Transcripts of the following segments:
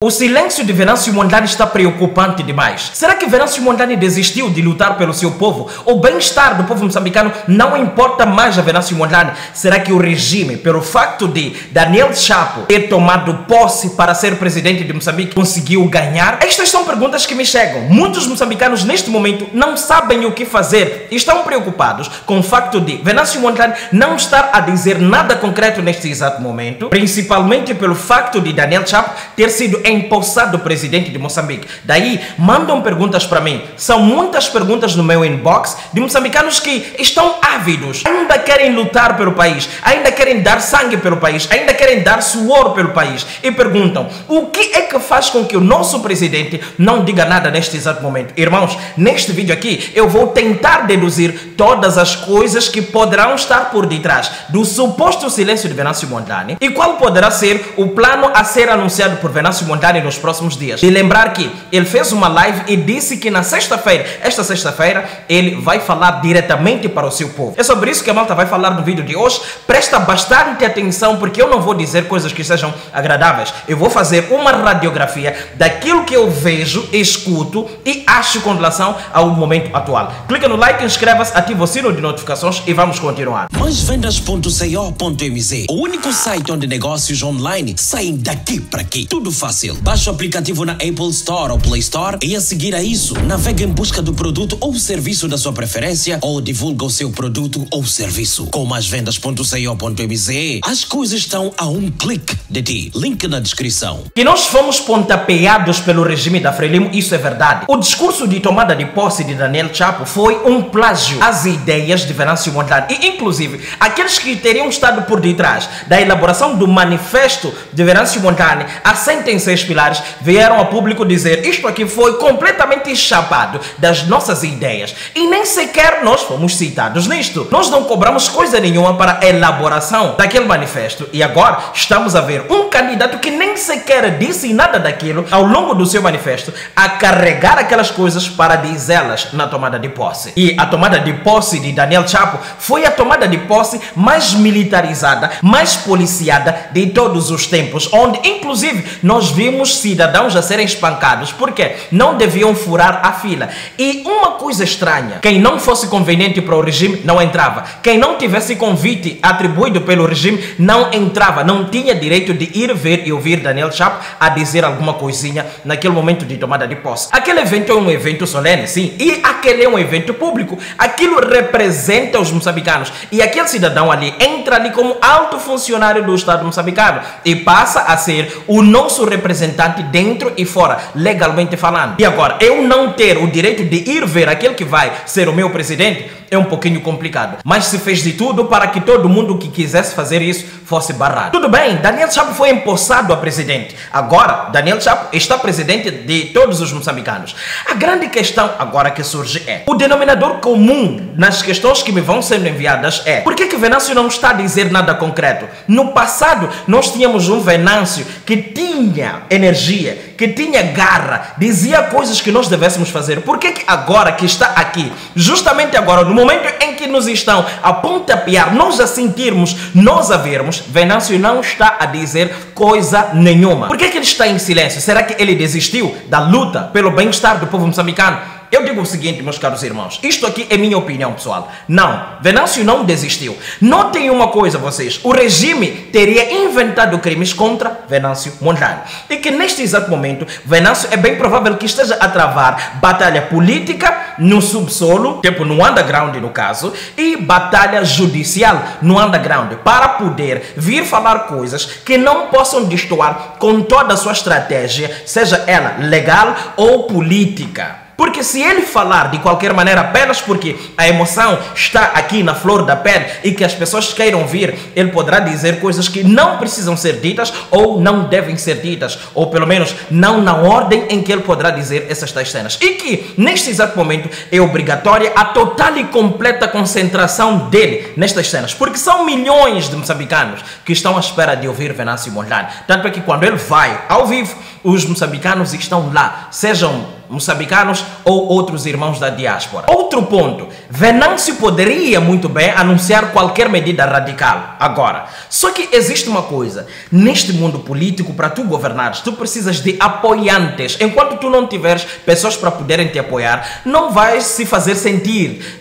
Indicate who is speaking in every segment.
Speaker 1: O silêncio de Venâncio Mondlane está preocupante demais. Será que Venâncio Mondlane desistiu de lutar pelo seu povo? O bem-estar do povo moçambicano não importa mais a Venâncio Mondlane? Será que o regime, pelo facto de Daniel Chapo ter tomado posse para ser presidente de Moçambique, conseguiu ganhar? Estas são perguntas que me chegam. Muitos moçambicanos neste momento não sabem o que fazer e estão preocupados com o facto de Venâncio Mondlane não estar a dizer nada concreto neste exato momento, principalmente pelo facto de Daniel Chapo ter sido empossado presidente de Moçambique. Daí mandam perguntas para mim. São muitas perguntas no meu inbox de moçambicanos que estão ávidos, ainda querem lutar pelo país, ainda querem dar sangue pelo país, ainda querem dar suor pelo país e perguntam: o que é que faz com que o nosso presidente não diga nada neste exato momento? Irmãos, neste vídeo aqui eu vou tentar deduzir todas as coisas que poderão estar por detrás do suposto silêncio de Venâncio Mondlane e qual poderá ser o plano a ser anunciado por Venâncio Mondlane nos próximos dias. E lembrar que ele fez uma live e disse que na sexta-feira, esta sexta-feira, ele vai falar diretamente para o seu povo. É sobre isso que a malta vai falar no vídeo de hoje. Presta bastante atenção, porque eu não vou dizer coisas que sejam agradáveis. Eu vou fazer uma radiografia daquilo que eu vejo, escuto e acho com relação ao momento atual. Clica no like, inscreva-se, ativa o sino de notificações e vamos continuar.
Speaker 2: MaisVendas.co.mz, o único site onde negócios online saem daqui para aqui. Tudo fácil. Baixe o aplicativo na Apple Store ou Play Store e a seguir a isso, navegue em busca do produto ou serviço da sua preferência ou divulga o seu produto ou serviço. Com MaisVendas.co.mz, as coisas estão a um clique de ti. Link na descrição.
Speaker 1: Que nós fomos pontapeados pelo regime da Frelimo, isso é verdade. O discurso de tomada de posse de Daniel Chapo foi um plágio às ideias de Venâncio Mondlane e, inclusive, aqueles que teriam estado por detrás da elaboração do manifesto de Venâncio Mondlane, assentem seis pilares, vieram a público dizer: isto aqui foi completamente chapado das nossas ideias e nem sequer nós fomos citados nisto. Nós não cobramos coisa nenhuma para a elaboração daquele manifesto e agora estamos a ver um candidato que nem sequer disse nada daquilo ao longo do seu manifesto a carregar aquelas coisas para dizê-las na tomada de posse. E a tomada de posse de Daniel Chapo foi a tomada de posse mais militarizada, mais policiada de todos os tempos, onde inclusive nós vimos cidadãos a serem espancados porque não deviam furar a fila. E uma coisa estranha: quem não fosse conveniente para o regime não entrava. Quem não tivesse convite atribuído pelo regime não entrava. Não tinha direito de ir ver e ouvir Daniel Chapo a dizer alguma coisinha naquele momento de tomada de posse. Aquele evento é um evento solene, sim, e aquele é um evento público. Aquilo representa os moçambicanos e aquele cidadão ali entra ali como alto funcionário do Estado moçambicano e passa a ser o nosso representante dentro e fora, legalmente falando. E agora, eu não ter o direito de ir ver aquele que vai ser o meu presidente é um pouquinho complicado, mas se fez de tudo para que todo mundo que quisesse fazer isso fosse barrado. Tudo bem, Daniel Chapo foi empossado a presidente. Agora, Daniel Chapo está presidente de todos os moçambicanos. A grande questão agora que surge é: o denominador comum nas questões que me vão sendo enviadas é: por que Venâncio não está a dizer nada concreto? No passado, nós tínhamos um Venâncio que tinha energia, que tinha garra, dizia coisas que nós devêssemos fazer. Por que agora que está aqui, justamente agora, no momento em que nos estão a pontapear, nós a sentirmos, nós a vermos, Venâncio não está a dizer coisa nenhuma? Por que ele está em silêncio? Será que ele desistiu da luta pelo bem-estar do povo moçambicano? Eu digo o seguinte, meus caros irmãos, isto aqui é minha opinião pessoal. Não, Venâncio não desistiu. Notem uma coisa, vocês: o regime teria inventado crimes contra Venâncio Mondlane e que neste exato momento Venâncio é bem provável que esteja a travar batalha política no subsolo, tipo no underground no caso, e batalha judicial no underground, para poder vir falar coisas que não possam destoar com toda a sua estratégia, seja ela legal ou política. Porque se ele falar de qualquer maneira apenas porque a emoção está aqui na flor da pele e que as pessoas queiram ouvir, ele poderá dizer coisas que não precisam ser ditas ou não devem ser ditas, ou pelo menos não na ordem em que ele poderá dizer essas tais cenas. E que neste exato momento é obrigatória a total e completa concentração dele nestas cenas, porque são milhões de moçambicanos que estão à espera de ouvir Venâncio Mondlane. Tanto é que quando ele vai ao vivo, os moçambicanos estão lá, sejam moçambicanos ou outros irmãos da diáspora. Outro ponto, Venâncio poderia muito bem anunciar qualquer medida radical agora. Só que existe uma coisa, neste mundo político, para tu governares, tu precisas de apoiantes. Enquanto tu não tiveres pessoas para poderem te apoiar, não vais se fazer sentir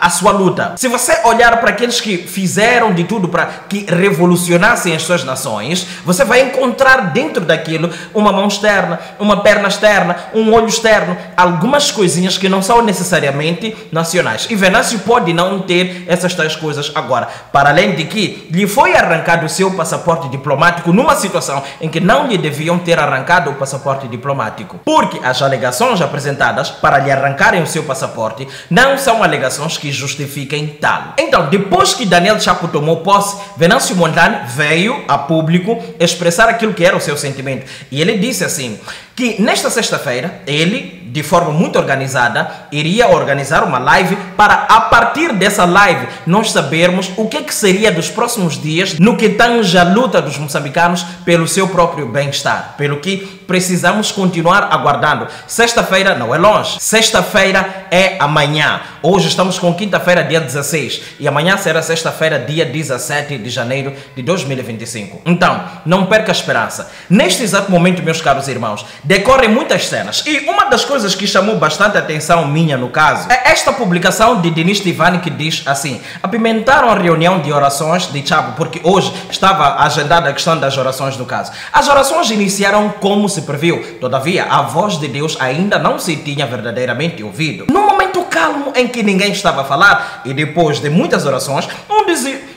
Speaker 1: a sua luta. Se você olhar para aqueles que fizeram de tudo para que revolucionassem as suas nações, você vai encontrar dentro daquilo uma mão externa, uma perna externa, um olho externo, algumas coisinhas que não são necessariamente nacionais. E Venâncio pode não ter essas tais coisas agora. Para além de que lhe foi arrancado o seu passaporte diplomático numa situação em que não lhe deviam ter arrancado o passaporte diplomático. Porque as alegações apresentadas para lhe arrancarem o seu passaporte não são alegações que justifiquem tal. Então, depois que Daniel Chapo tomou posse, Venâncio Mondlane veio a público expressar aquilo que era o seu sentimento. E ele disse assim, que nesta sexta-feira, ele, de forma muito organizada, iria organizar uma live para, a partir dessa live, nós sabermos o que seria dos próximos dias no que tange a luta dos moçambicanos pelo seu próprio bem-estar. Pelo que precisamos continuar aguardando. Sexta-feira não é longe. Sexta-feira é amanhã. Hoje estamos com quinta-feira, dia 16. E amanhã será sexta-feira, dia 17 de janeiro de 2025. Então, não perca a esperança. Neste exato momento, meus caros irmãos, decorrem muitas cenas. E uma das coisas que chamou bastante atenção minha, no caso, é esta publicação de Denis Tivani, que diz assim: apimentaram a reunião de orações de Chapo, porque hoje estava agendada a questão das orações no caso. As orações iniciaram como se previu, todavia a voz de Deus ainda não se tinha verdadeiramente ouvido. No momento calmo em que ninguém estava a falar, e depois de muitas orações,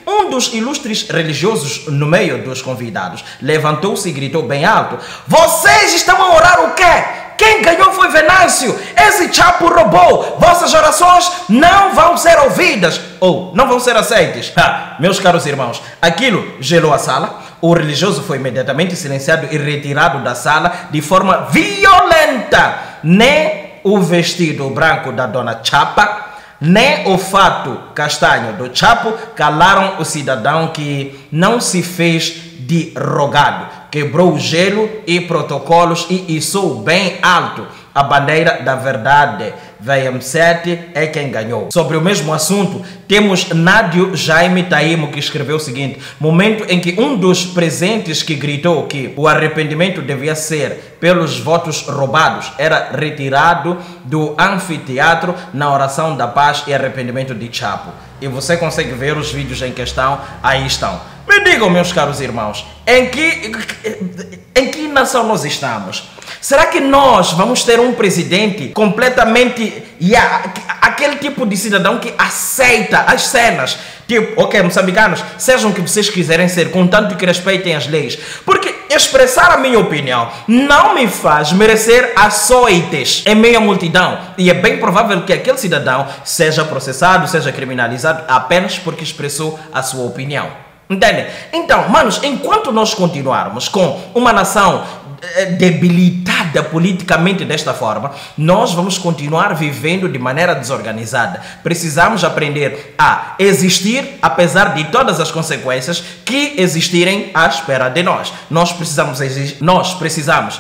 Speaker 1: um dos ilustres religiosos no meio dos convidados levantou-se e gritou bem alto: vocês estão a orar o quê? Quem ganhou foi Venâncio. Esse Chapo roubou. Vossas orações não vão ser ouvidas ou não vão ser aceitas. Meus caros irmãos, aquilo gelou a sala. O religioso foi imediatamente silenciado e retirado da sala de forma violenta. Nem o vestido branco da dona Chapa, nem o fato castanho do Chapo calaram o cidadão que não se fez de rogado, quebrou o gelo e protocolos e içou bem alto a bandeira da verdade. VM7 é quem ganhou. Sobre o mesmo assunto, temos Nádio Jaime Taimo, que escreveu o seguinte: momento em que um dos presentes que gritou que o arrependimento devia ser pelos votos roubados era retirado do anfiteatro na oração da paz e arrependimento de Chapo. E você consegue ver os vídeos em questão, aí estão. Me digam, meus caros irmãos, em que nação nós estamos? Será que nós vamos ter um presidente completamente aquele tipo de cidadão que aceita as cenas? Tipo, ok, moçambicanos, sejam o que vocês quiserem ser, contanto que respeitem as leis. Porque expressar a minha opinião não me faz merecer açoites em meio à multidão. E é bem provável que aquele cidadão seja processado, seja criminalizado apenas porque expressou a sua opinião. Entendem? Então, manos, enquanto nós continuarmos com uma nação debilitada politicamente desta forma, nós vamos continuar vivendo de maneira desorganizada. Precisamos aprender a existir apesar de todas as consequências que existirem à espera de nós. Nós precisamos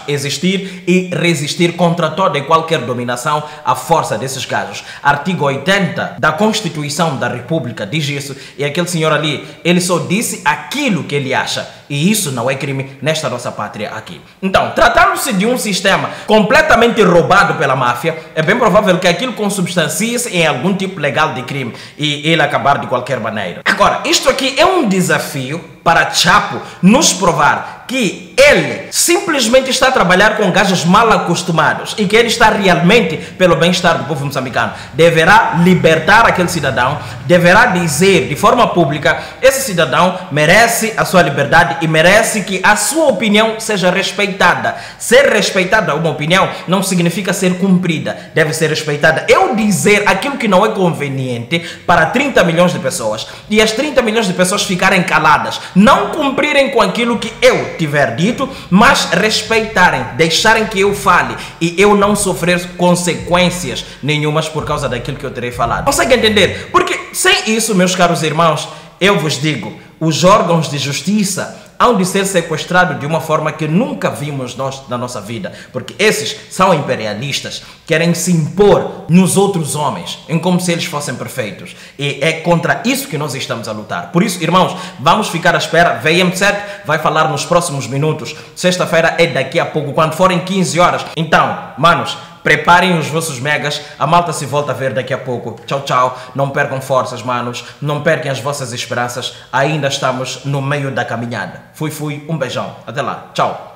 Speaker 1: existir e resistir contra toda e qualquer dominação à força desses gajos. Artigo 80 da Constituição da República diz isso, e aquele senhor ali, ele só disse aquilo que ele acha. E isso não é crime nesta nossa pátria aqui. Então, tratando-se de um sistema completamente roubado pela máfia, é bem provável que aquilo consubstancie-se em algum tipo legal de crime e ele acabar de qualquer maneira. Agora, isto aqui é um desafio para Chapo nos provar que ele simplesmente está a trabalhar com gajos mal acostumados e que ele está realmente pelo bem-estar do povo moçambicano. Deverá libertar aquele cidadão, deverá dizer de forma pública: esse cidadão merece a sua liberdade e merece que a sua opinião seja respeitada. Ser respeitada uma opinião não significa ser cumprida, deve ser respeitada. Eu dizer aquilo que não é conveniente para 30 milhões de pessoas e as 30 milhões de pessoas ficarem caladas, não cumprirem com aquilo que eu tiver dito, mas respeitarem, deixarem que eu fale e eu não sofrer consequências nenhumas por causa daquilo que eu terei falado. Consegue entender? Porque sem isso, meus caros irmãos, eu vos digo, os órgãos de justiça hão de ser sequestrados de uma forma que nunca vimos nós na nossa vida, porque esses são imperialistas, querem se impor nos outros homens, em como se eles fossem perfeitos, e é contra isso que nós estamos a lutar. Por isso, irmãos, vamos ficar à espera. VM7 vai falar nos próximos minutos. Sexta-feira é daqui a pouco, quando forem 15 horas. Então, manos, preparem os vossos megas, a malta se volta a ver daqui a pouco. Tchau, tchau. Não percam forças, manos. Não percam as vossas esperanças. Ainda estamos no meio da caminhada. Fui, um beijão. Até lá. Tchau.